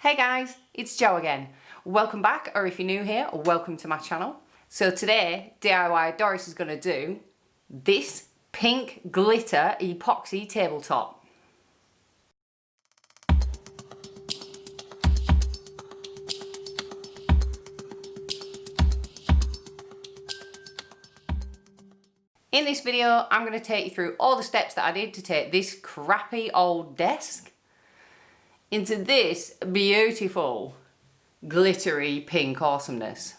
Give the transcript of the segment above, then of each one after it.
Hey guys, it's Jo again. Welcome back, or if you're new here, welcome to my channel. So today, DIY Doris is going to do this pink glitter epoxy tabletop. In this video, I'm going to take you through all the steps that I did to take this crappy old desk into this beautiful glittery pink awesomeness.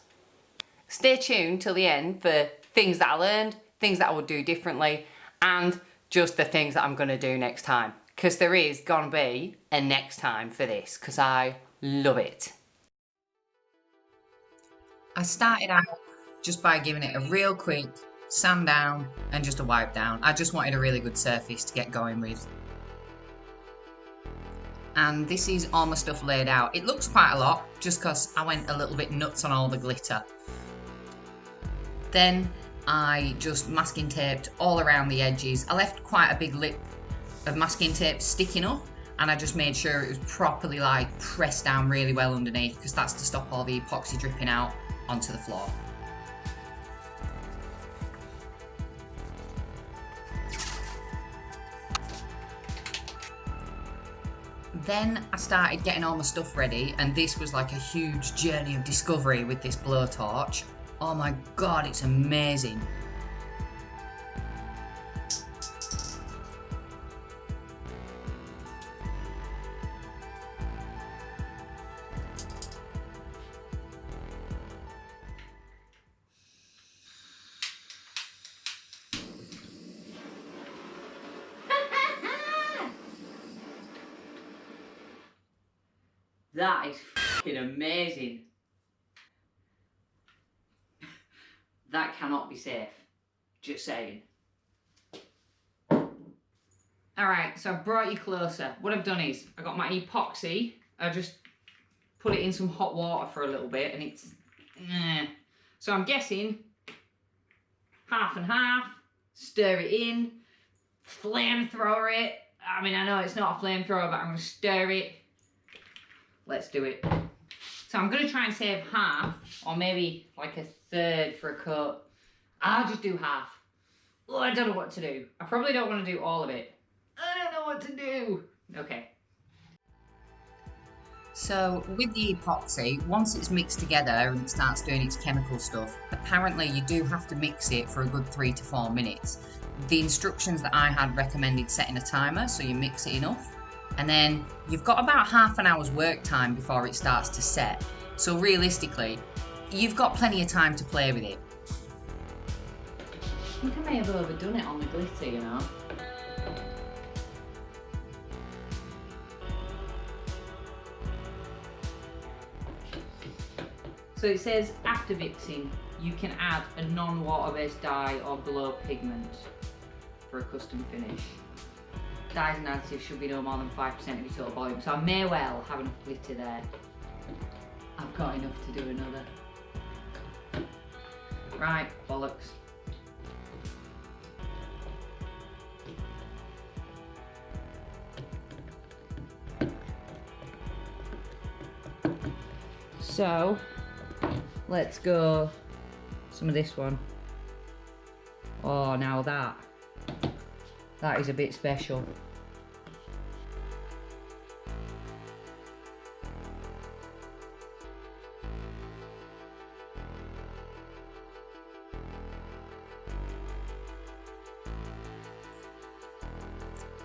Stay tuned till the end for things that I learned, things that I would do differently, and just the things that I'm going to do next time. Because there is going to be a next time for this, because I love it. I started out just by giving it a real quick sand down and just a wipe down. I just wanted a really good surface to get going with. And this is all my stuff laid out. It looks quite a lot just because I went a little bit nuts on all the glitter. Then I just masking taped all around the edges. I left quite a big lip of masking tape sticking up, and I just made sure it was properly like pressed down really well underneath, because that's to stop all the epoxy dripping out onto the floor. Then I started getting all my stuff ready, and this was like a huge journey of discovery with this blowtorch. Oh my god, it's amazing. That is fucking amazing. That cannot be safe. Just saying. Alright, so I've brought you closer. What I've done is, I got my epoxy, I just put it in some hot water for a little bit, and it's... So I'm guessing, half and half, stir it in, flamethrower it. I mean, I know it's not a flamethrower, but I'm going to stir it. Let's do it. So I'm going to try and save half, or maybe like a third for a coat. I'll just do half. Oh, I don't know what to do. I probably don't want to do all of it. I don't know what to do. Okay. So with the epoxy, once it's mixed together and it starts doing its chemical stuff, apparently you do have to mix it for a good 3 to 4 minutes. The instructions that I had recommended setting a timer, so you mix it enough. And then you've got about half an hour's work time before it starts to set. So realistically, you've got plenty of time to play with it. I think I may have overdone it on the glitter, you know. So it says after mixing, you can add a non-water-based dye or glow pigment for a custom finish. Dyes and additives should be no more than 5% of your total volume, so I may well have enough glitter there. I've got enough to do another. Right, bollocks. So, let's go some of this one. Oh, now that is a bit special.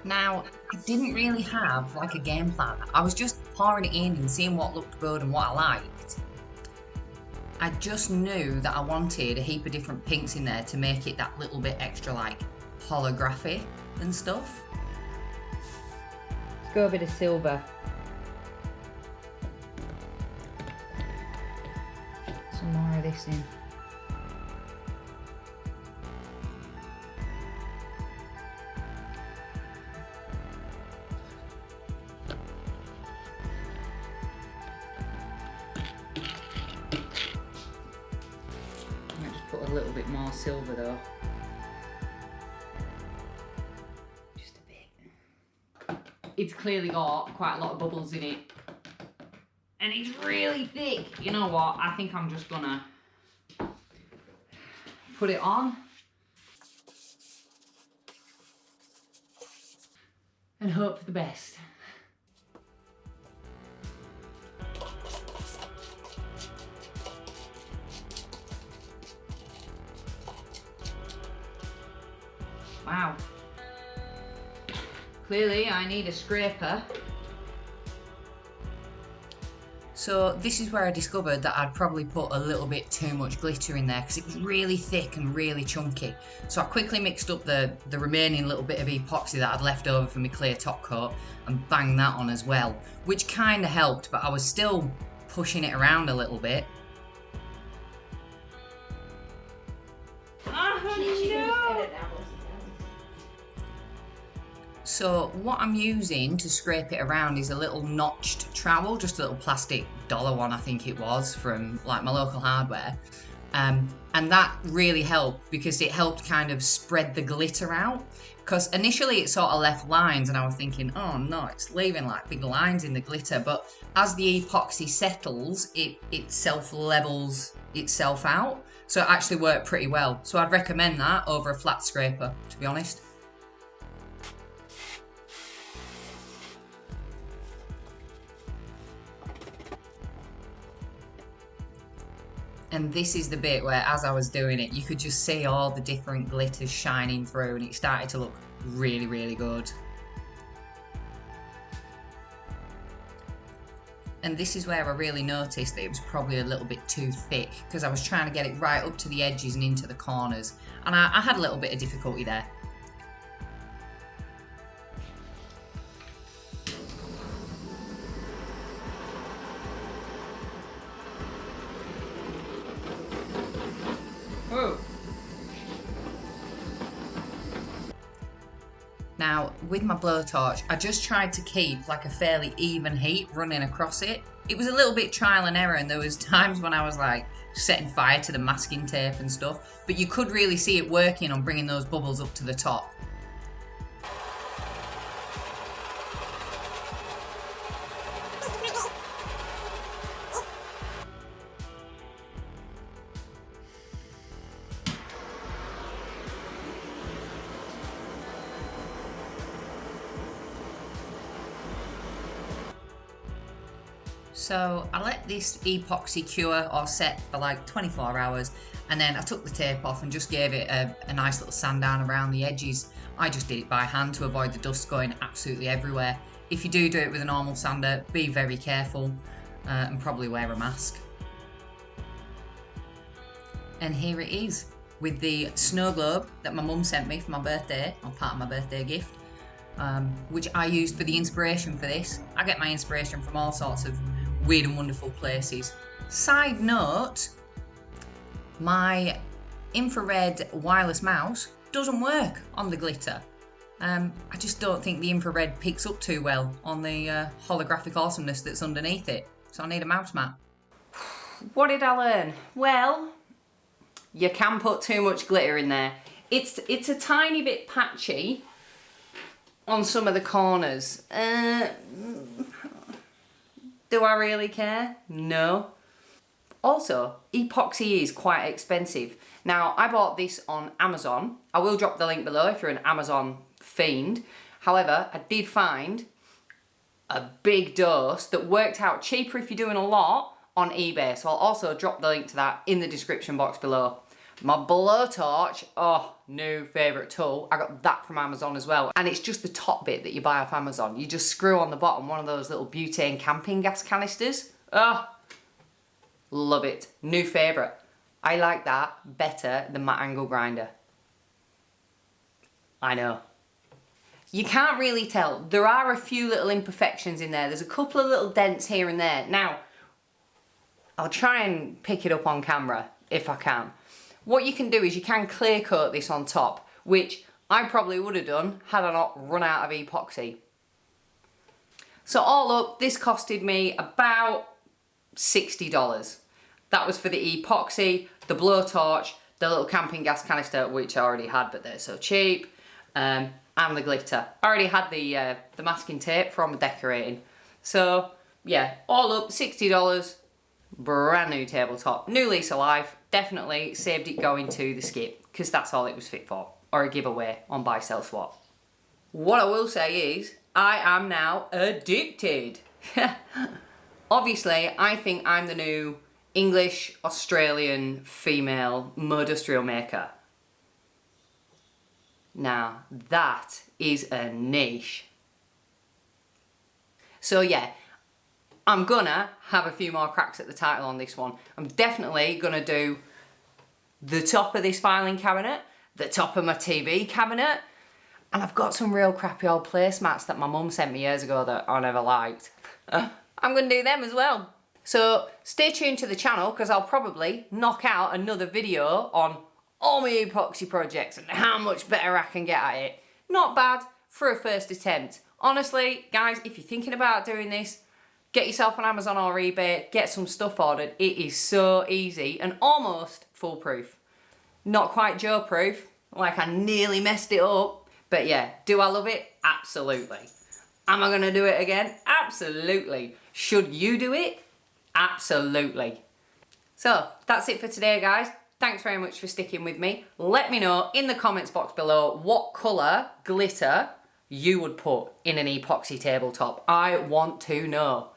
Now, I didn't really have like a game plan. I was just pouring it in and seeing what looked good and what I liked. I just knew that I wanted a heap of different pinks in there to make it that little bit extra like holography and stuff. Let's go a bit of silver. Some more of this in. I might just put a little bit more silver though. It's clearly got quite a lot of bubbles in it. and it's really thick. You know what? I think I'm just gonna put it on and hope for the best. Wow. Clearly I need a scraper. So this is where I discovered that I'd probably put a little bit too much glitter in there because it was really thick and really chunky. So I quickly mixed up the remaining little bit of epoxy that I'd left over from my clear top coat and banged that on as well, which kind of helped, but I was still pushing it around a little bit. So what I'm using to scrape it around is a little notched trowel, just a little plastic dollar one I think it was from like my local hardware. And that really helped because it helped kind of spread the glitter out. Because initially it sort of left lines and I was thinking, oh no, it's leaving like big lines in the glitter. But as the epoxy settles, it self-levels itself out. So it actually worked pretty well. So I'd recommend that over a flat scraper, to be honest. And this is the bit where, as I was doing it, you could just see all the different glitters shining through and it started to look really, really good. And this is where I really noticed that it was probably a little bit too thick because I was trying to get it right up to the edges and into the corners. And I had a little bit of difficulty there. Whoa. Now, with my blowtorch, I just tried to keep like a fairly even heat running across it. It was a little bit trial and error, and there was times when I was like setting fire to the masking tape and stuff, but you could really see it working on bringing those bubbles up to the top. So I let this epoxy cure or set for like 24 hours and then I took the tape off and just gave it a nice little sand down around the edges. I just did it by hand to avoid the dust going absolutely everywhere. If you do it with a normal sander, be very careful and probably wear a mask. And here it is with the snow globe that my mum sent me for my birthday, or part of my birthday gift, which I used for the inspiration for this. I get my inspiration from all sorts of weird and wonderful places. Side note, my infrared wireless mouse doesn't work on the glitter. I just don't think the infrared picks up too well on the holographic awesomeness that's underneath it. So I need a mouse mat. What did I learn? Well, you can put too much glitter in there. It's a tiny bit patchy on some of the corners. Do I really care? No. Also, epoxy is quite expensive. Now, I bought this on Amazon. I will drop the link below if you're an Amazon fiend. However, I did find a big dose that worked out cheaper if you're doing a lot on eBay. So I'll also drop the link to that in the description box below. My blowtorch, oh, new favourite tool. I got that from Amazon as well. And it's just the top bit that you buy off Amazon. You just screw on the bottom one of those little butane camping gas canisters. Oh, love it. New favourite. I like that better than my angle grinder. I know. You can't really tell. There are a few little imperfections in there. There's a couple of little dents here and there. Now, I'll try and pick it up on camera if I can. What you can do is you can clear coat this on top, which I probably would have done had I not run out of epoxy. So all up, this costed me about $60. That was for the epoxy, the blowtorch, the little camping gas canister, which I already had, but they're so cheap, and the glitter. I already had the masking tape from decorating. So yeah, all up $60. Brand new tabletop. New lease of life. Definitely saved it going to the skip because that's all it was fit for. Or a giveaway on buy, sell, swap. What I will say is I am now addicted. Obviously, I think I'm the new English Australian female industrial maker. Now, that is a niche. So yeah, I'm gonna have a few more cracks at the title on this one. I'm definitely gonna do the top of this filing cabinet, the top of my TV cabinet, and I've got some real crappy old placemats that my mum sent me years ago that I never liked. I'm gonna do them as well. So stay tuned to the channel because I'll probably knock out another video on all my epoxy projects and how much better I can get at it. Not bad for a first attempt. Honestly, guys, if you're thinking about doing this, get yourself on Amazon or eBay, get some stuff ordered. It is so easy and almost foolproof. Not quite Joe-proof, like I nearly messed it up. But yeah, do I love it? Absolutely. Am I gonna do it again? Absolutely. Should you do it? Absolutely. So, that's it for today, guys. Thanks very much for sticking with me. Let me know in the comments box below what colour glitter you would put in an epoxy tabletop. I want to know,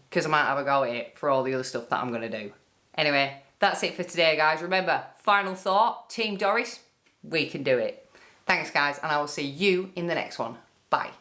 because I might have a go at it for all the other stuff that I'm going to do. Anyway, that's it for today, guys. Remember, final thought, Team Doris, we can do it. Thanks, guys, and I will see you in the next one. Bye.